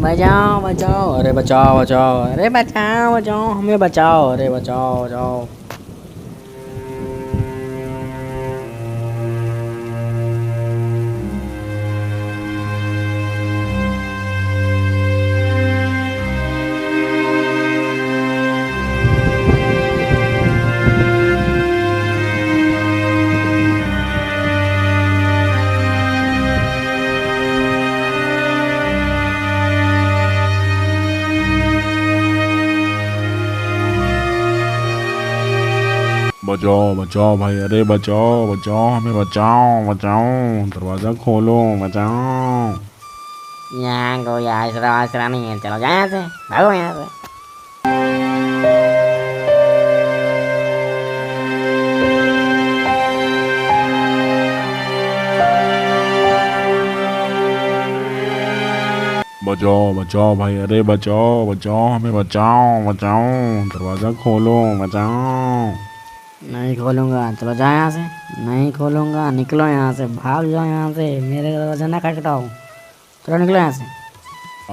बचाओ बचाओ, अरे बचाओ बचाओ, अरे बचाओ बचाओ, हमें बचाओ, अरे बचाओ बचाओ। बचाओ बचाओ भाई, अरे बचाओ बचाओ, हमें बचाओ बचाओ, दरवाज़ा खोलो, बचाओ। यहाँ कोई आसरा आसरा नहीं है, चलो जाओ यहाँ से, भागो यहाँ से। बचाओ बचाओ भाई, अरे बचाओ बचाओ, हमें बचाओ बचाओ, दरवाज़ा खोलो, बचाओ। नहीं खोलूँगा, चलो जाओ यहाँ से। नहीं खोलूँगा, निकलो यहाँ से, भाग जाओ यहाँ से, मेरे दरवाजा ना खटखटाओ, चलो निकलो यहाँ से।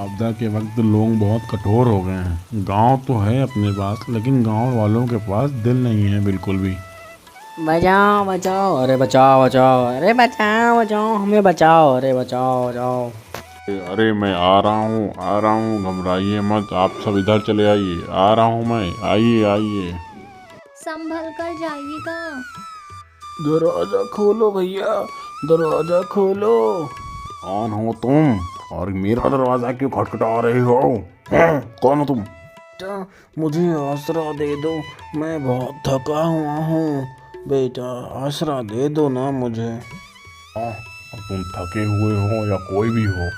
आपदा के वक्त लोग बहुत कठोर हो गए हैं। गांव तो है अपने पास, लेकिन गांव वालों के पास दिल नहीं है बिल्कुल भी। बचाओ बचाओ, अरे बचाओ बचाओ, अरे बचाओ बचाओ, हमें बचाओ, अरे बचाओ बचाओ। अरे मैं आ रहा हूँ, घबराइए मत, आप सब इधर चले आइए, आ रहा हूँ मैं, आइए आइए। संभल कर जाइएगा। दरवाजा खोलो भैया, दरवाजा खोलो। कौन हो तुम और मेरा दरवाजा क्यों खटखटा रहे हो? कौन हो तुम? बेटा मुझे आसरा दे दो, मैं बहुत थका हुआ हूँ। बेटा आसरा दे दो ना मुझे। और तुम थके हुए हो या कोई भी हो,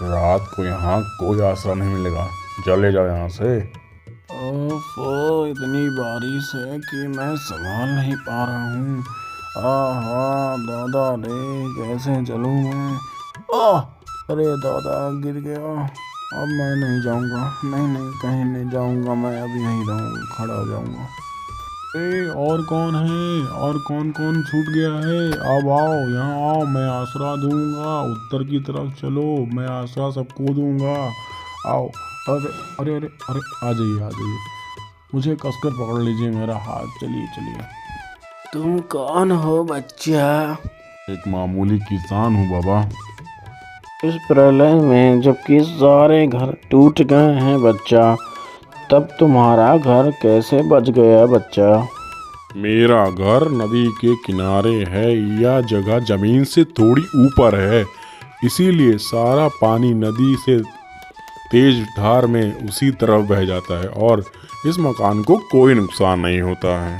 रात को यहाँ कोई आसरा नहीं मिलेगा, चले जाओ यहाँ से। ओफो, इतनी बारिश है कि मैं संभाल नहीं पा रहा हूँ। आहा दादा रे, कैसे चलूँ मैं? अरे दादा गिर गया। अब मैं नहीं जाऊँगा, नहीं नहीं कहीं नहीं जाऊँगा, मैं अब यहीं रहूँगा, खड़ा हो जाऊँगा। और कौन है, और कौन कौन छूट गया है? अब आओ यहाँ आओ, मैं आसरा दूंगा, उत्तर की तरफ चलो, मैं आसरा सबको दूंगा। आओ। अरे अरे अरे अरे, आ जाइए आ जाइए, मुझे कसकर पकड़ लीजिए मेरा हाथ, चलिए चलिए। तुम कौन हो बच्चा? एक मामूली किसान हूँ बाबा। इस प्रलय में जबकि सारे घर टूट गए हैं बच्चा, तब तुम्हारा घर कैसे बच गया बच्चा? मेरा घर नदी के किनारे है, यह जगह जमीन से थोड़ी ऊपर है, इसीलिए सारा पानी नदी से तेज धार में उसी तरफ बह जाता है और इस मकान को कोई नुकसान नहीं होता है।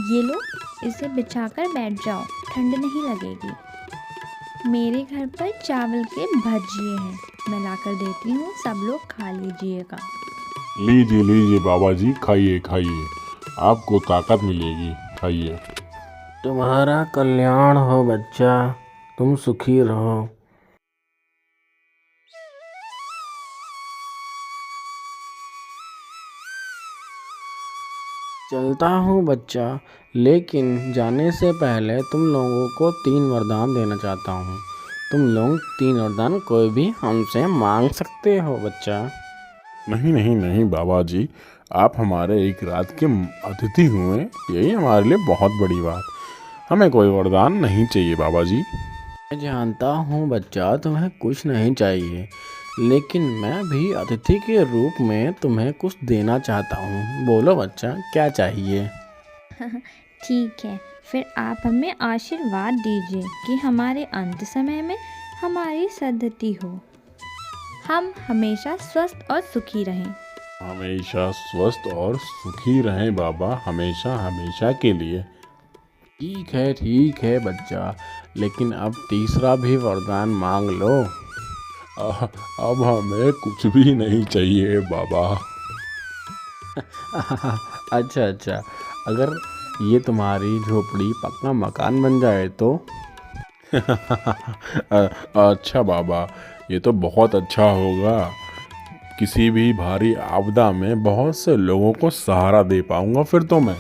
ये लो, इसे बिछाकर बैठ जाओ, ठंड नहीं लगेगी। मेरे घर पर चावल के भजिए हैं, मैं लाकर देती हूँ, सब लोग खा लीजिएगा। लीजिए लीजिए बाबा जी, खाइए खाइए, आपको ताकत मिलेगी, खाइए। तुम्हारा कल्याण हो बच्चा, तुम सुखी रहो। चलता हूँ बच्चा, लेकिन जाने से पहले तुम लोगों को 3 वरदान देना चाहता हूँ। तुम लोग 3 वरदान कोई भी हमसे मांग सकते हो बच्चा। नहीं नहीं नहीं बाबा जी, आप हमारे एक रात के अतिथि हुए, यही हमारे लिए बहुत बड़ी बात। हमें कोई वरदान नहीं चाहिए बाबा जी। मैं जानता हूँ बच्चा, तुम्हें कुछ नहीं चाहिए, लेकिन मैं भी अतिथि के रूप में तुम्हें कुछ देना चाहता हूँ। बोलो बच्चा, क्या चाहिए? ठीक है, फिर आप हमें आशीर्वाद दीजिए कि हमारे अंत समय में हमारी सद्गति हो, हम हमेशा स्वस्थ और सुखी रहें। हमेशा स्वस्थ और सुखी रहें बाबा, हमेशा हमेशा के लिए। ठीक है बच्चा, लेकिन अब तीसरा भी वरदान मांग लो। अब हमें कुछ भी नहीं चाहिए बाबा। अच्छा, अगर ये तुम्हारी झोपड़ी पक्का मकान बन जाए तो? अच्छा बाबा, ये तो बहुत अच्छा होगा। किसी भी भारी आपदा में बहुत से लोगों को सहारा दे पाऊंगा फिर तो मैं।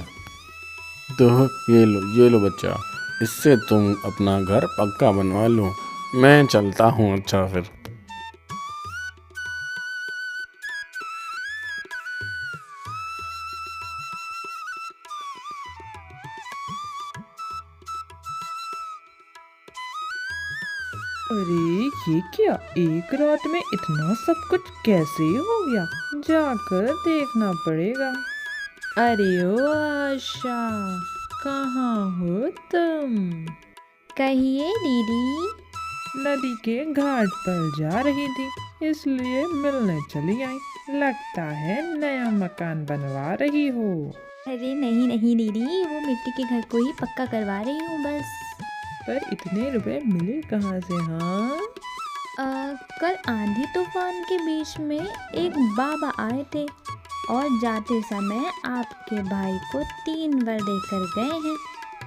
तो ये लो बच्चा, इससे तुम अपना घर पक्का बनवा लो। मैं चलता हूँ, अच्छा फिर। अरे ये क्या, एक रात में इतना सब कुछ कैसे हो गया? जाकर देखना पड़ेगा। अरे ओ आशा, कहाँ हो तुम? कहिए दीदी। नदी के घाट पर जा रही थी, इसलिए मिलने चली आई। लगता है नया मकान बनवा रही हो। अरे नहीं नहीं दीदी, वो मिट्टी के घर को ही पक्का करवा रही हूँ बस। पर इतने रुपए मिले कहाँ से? हाँ, कल आंधी तूफान के बीच में एक बाबा आए थे और जाते समय आपके भाई को 3 वर देकर गए हैं।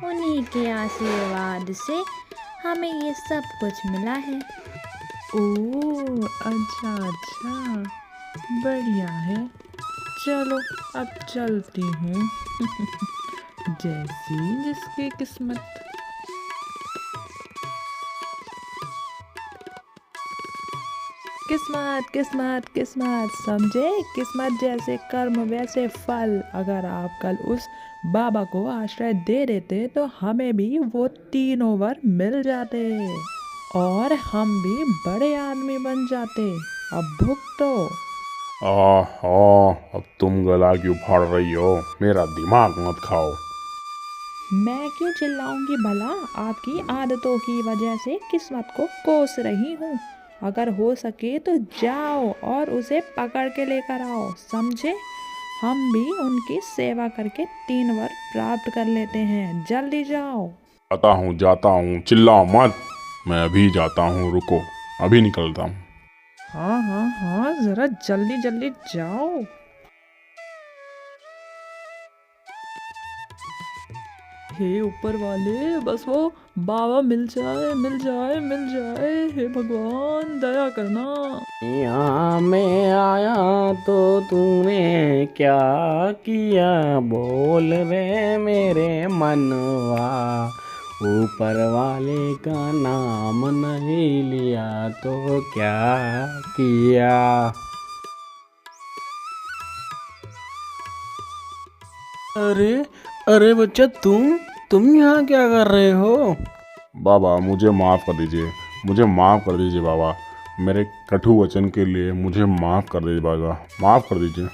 उन्हीं के आशीर्वाद से हमें ये सब कुछ मिला है। ओह अच्छा अच्छा, बढ़िया है। चलो अब चलती हूँ। जैसी जिसकी किस्मत। किस्मत किस्मत किस्मत, समझे? किस्मत जैसे कर्म वैसे फल। अगर आप कल उस बाबा को आश्रय दे देते तो हमें भी वो 3 वर मिल जाते और हम भी बड़े आदमी बन जाते। अब भुगतो। आहा, अब तुम गला क्यों फाड़ रही हो? मेरा दिमाग मत खाओ। मैं क्यों चिल्लाऊंगी भला? आपकी आदतों की वजह से किस्मत को कोस रही हूँ। अगर हो सके तो जाओ और उसे पकड़ के लेकर आओ, समझे? हम भी उनकी सेवा करके 3 वर प्राप्त कर लेते हैं। जल्दी जाओ। जाता हूँ, चिल्लाओ मत। मैं अभी जाता हूँ, रुको, अभी निकलता हूँ। हाँ हाँ हाँ, जरा जल्दी जल्दी जाओ। हे ऊपर वाले, बस वो बाबा मिल जाए मिल जाए मिल जाए। हे भगवान, दया करना। यहाँ मैं आया तो तूने क्या किया, बोल रे मेरे मनवा। ऊपर वाले का नाम नहीं लिया तो क्या किया। अरे अरे बच्चा, तुम यहाँ क्या कर रहे हो? बाबा मुझे माफ़ कर दीजिए, मुझे माफ़ कर दीजिए बाबा। मेरे कटु वचन के लिए मुझे माफ़ कर दीजिए बाबा, माफ़ कर दीजिए।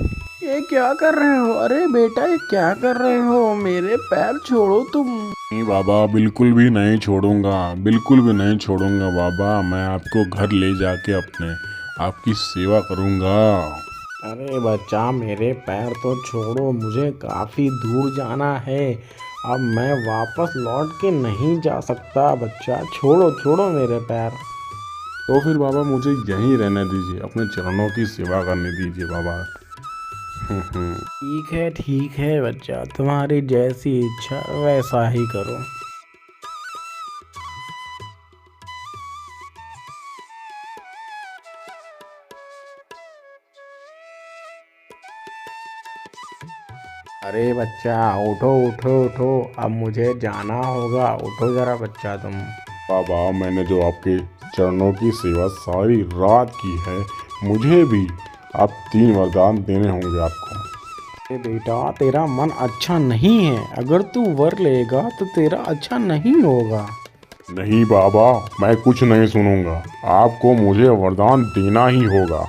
ये क्या कर रहे हो? अरे बेटा, ये क्या कर रहे हो? मेरे पैर छोड़ो तुम। नहीं बाबा, बिल्कुल भी नहीं छोड़ूंगा, बिल्कुल भी नहीं छोड़ूंगा बाबा। मैं आपको घर ले जाके अपने आपकी सेवा करूंगा। अरे बच्चा, मेरे पैर तो छोड़ो, मुझे काफ़ी दूर जाना है। अब मैं वापस लौट के नहीं जा सकता। बच्चा छोड़ो छोड़ो मेरे पैर। तो फिर बाबा मुझे यहीं रहने दीजिए, अपने चरणों की सेवा करने दीजिए बाबा। ठीक है बच्चा, तुम्हारी जैसी इच्छा वैसा ही करो। अरे बच्चा, उठो उठो उठो, अब मुझे जाना होगा। उठो ज़रा बच्चा तुम। बाबा मैंने जो आपके चरणों की सेवा सारी रात की है, मुझे भी आप 3 वरदान देने होंगे आपको। अरे बेटा, तेरा मन अच्छा नहीं है। अगर तू वर लेगा तो तेरा अच्छा नहीं होगा। नहीं बाबा, मैं कुछ नहीं सुनूंगा, आपको मुझे वरदान देना ही होगा।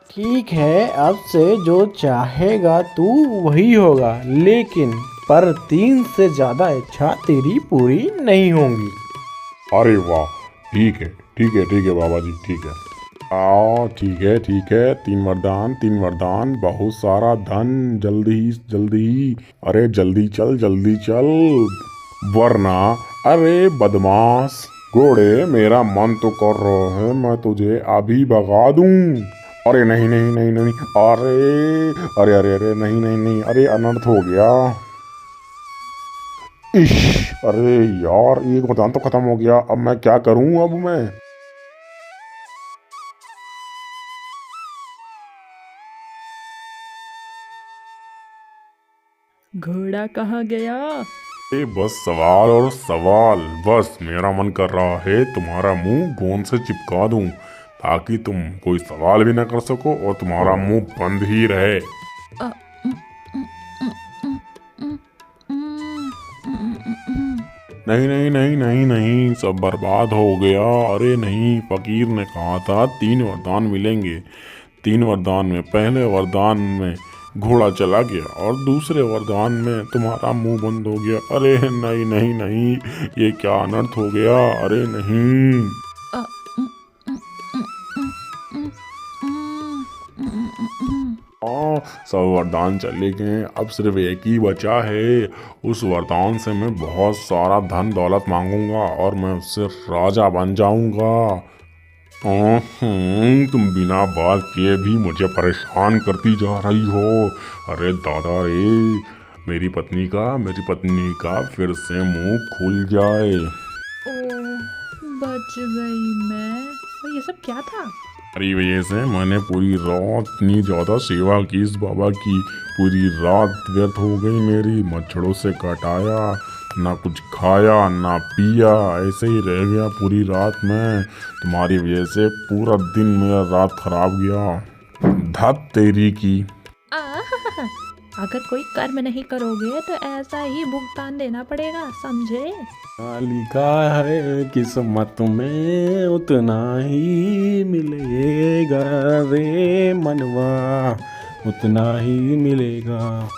ठीक है, अब से जो चाहेगा तू वही होगा, लेकिन पर 3 से ज़्यादा इच्छा तेरी पूरी नहीं होंगी। अरे वाह, ठीक है ठीक है ठीक है बाबा जी, ठीक है। आओ, ठीक है 3 वरदान, 3 वरदान, बहुत सारा धन, जल्दी जल्दी। अरे जल्दी चल, वरना अरे बदमाश घोड़े, मेरा मन तो कर रहा है मैं तुझे अभी भगा दूं। अरे नहीं नहीं नहीं नहीं, अरे अरे अरे अरे नहीं नहीं नहीं, अरे अनर्थ हो गया। इश, अरे यार, एक वरदान तो खत्म हो गया। अब मैं क्या करूं? अब मैं घोड़ा कहाँ गया? बस सवाल और सवाल, बस मेरा मन कर रहा है तुम्हारा मुंह गोंद से चिपका दूं, ताकि तुम कोई सवाल भी ना कर सको और तुम्हारा मुंह बंद ही रहे। नहीं नहीं नहीं नहीं नहीं, सब बर्बाद हो गया। अरे नहीं, फकीर ने कहा था 3 वरदान मिलेंगे। 3 वरदान में पहले वरदान में घोड़ा चला गया और दूसरे वरदान में तुम्हारा मुंह बंद हो गया। अरे नहीं नहीं नहीं, ये क्या अनर्थ हो गया। अरे नहीं। सब वरदान चले गए, अब सिर्फ एक ही बचा है। उस वरदान से मैं बहुत सारा धन दौलत मांगूंगा और मैं उससे राजा बन जाऊंगा। तुम बिना बात किए भी मुझे परेशान करती जा रही हो। अरे दादा रे, मेरी पत्नी का फिर से मुंह खुल जाए। ओह, बच गई मैं। और ये सब क्या था? हमारी वजह से मैंने पूरी रात इतनी ज़्यादा सेवा की इस बाबा की, पूरी रात व्यर्थ हो गई मेरी। मच्छरों से कटाया, ना कुछ खाया ना पिया, ऐसे ही रह गया पूरी रात में। तुम्हारी वजह से पूरा दिन मेरा रात खराब गया। धत तेरी की। आह, अगर कोई कर्म नहीं करोगे तो ऐसा ही भुगतान देना पड़ेगा, समझे? लिखा है किस्मत में उतना ही मिलेगा रे मनवा, उतना ही मिलेगा।